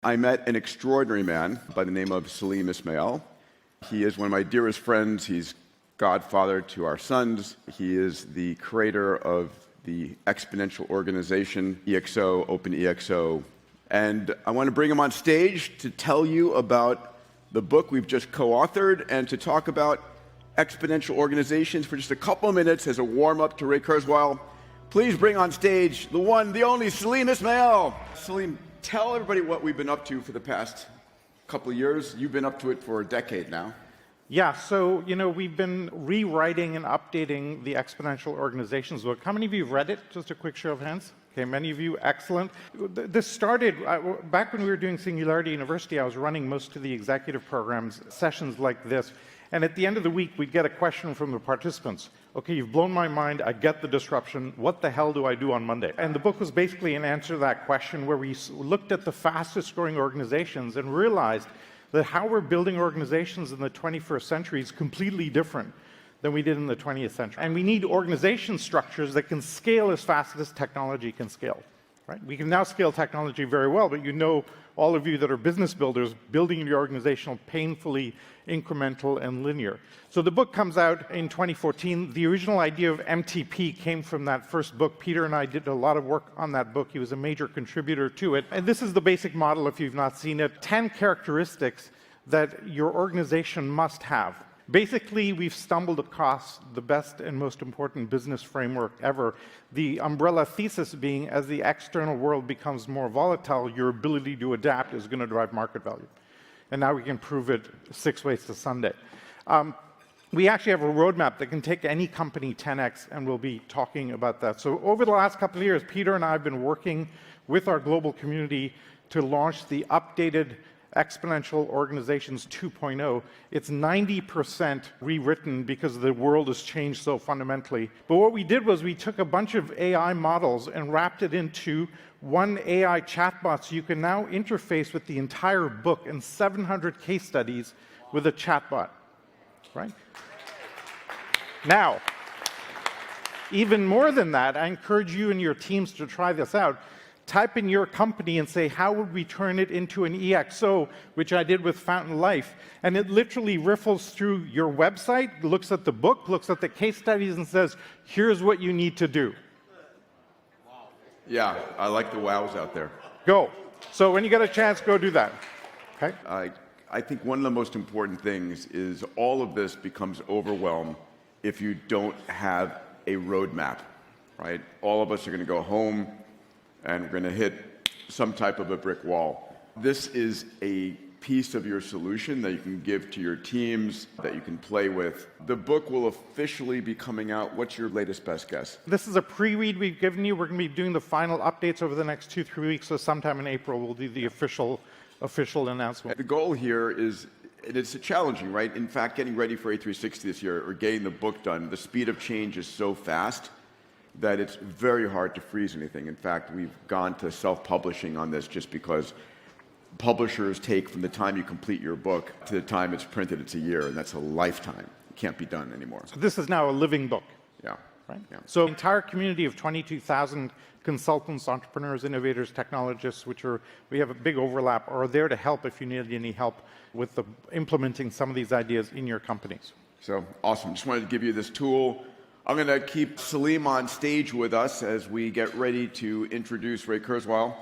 I met an extraordinary man by the name of Salim Ismail. He is one of my dearest friends. He's godfather to our sons. He is the creator of the Exponential Organization, EXO, OpenExO. And I want to bring him on stage to tell you about the book we've just co-authored and to talk about exponential organizations for just a couple of minutes as a warm-up to Ray Kurzweil. Please bring on stage the one, the only Salim Ismail. Salim, tell everybody what we've been up to for the past couple of years. You've been up to it for a decade now. Yeah, so, we've been rewriting and updating the Exponential Organizations book. How many of you have read it? Just a quick show of hands. Okay, many of you, excellent. This started, back when we were doing Singularity University, I was running most of the executive programs, sessions like this. And at the end of the week, we'd get a question from the participants. Okay, you've blown my mind. I get the disruption. What the hell do I do on Monday? And the book was basically an answer to that question where we looked at the fastest growing organizations and realized that how we're building organizations in the 21st century is completely different than we did in the 20th century. And we need organization structures that can scale as fast as technology can scale. Right? We can now scale technology very well, but all of you that are business builders, building your organizational painfully incremental and linear. So the book comes out in 2014. The original idea of MTP came from that first book. Peter and I did a lot of work on that book. He was a major contributor to it. And this is the basic model, if you've not seen it. 10 characteristics that your organization must have. Basically, we've stumbled across the best and most important business framework ever. The umbrella thesis being, as the external world becomes more volatile, your ability to adapt is going to drive market value. And now we can prove it 6 ways to Sunday. We actually have a roadmap that can take any company 10x, and we'll be talking about that. So over the last couple of years, Peter and I have been working with our global community to launch the updated Exponential Organizations 2.0. It's 90% rewritten because the world has changed so fundamentally. But what we did was we took a bunch of AI models and wrapped it into one AI chatbot, so you can now interface with the entire book and 700 case studies with a chatbot. Right? Now, even more than that, I encourage you and your teams to try this out. Type in your company and say, how would we turn it into an EXO, which I did with Fountain Life. And it literally riffles through your website, looks at the book, looks at the case studies, and says, here's what you need to do. Yeah, I like the wows out there. Go. So when you get a chance, go do that. Okay? I think one of the most important things is all of this becomes overwhelmed if you don't have a roadmap, right? All of us are going to go home and we're going to hit some type of a brick wall. This is a piece of your solution that you can give to your teams, that you can play with. The book will officially be coming out. What's your latest best guess? This is a pre-read we've given you. We're going to be doing the final updates over the next 2-3 weeks, so sometime in April we'll do the official announcement. The goal here is, it's challenging, right? In fact, getting ready for A360 this year, or getting the book done, the speed of change is so fast that it's very hard to freeze anything. In fact, we've gone to self-publishing on this just because publishers take from the time you complete your book to the time it's printed, it's a year, and that's a lifetime. It can't be done anymore. So this is now a living book. Yeah. Right? Yeah. So the entire community of 22,000 consultants, entrepreneurs, innovators, technologists, we have a big overlap, are there to help if you need any help with implementing some of these ideas in your companies. So awesome. Just wanted to give you this tool. I'm going to keep Salim on stage with us as we get ready to introduce Ray Kurzweil.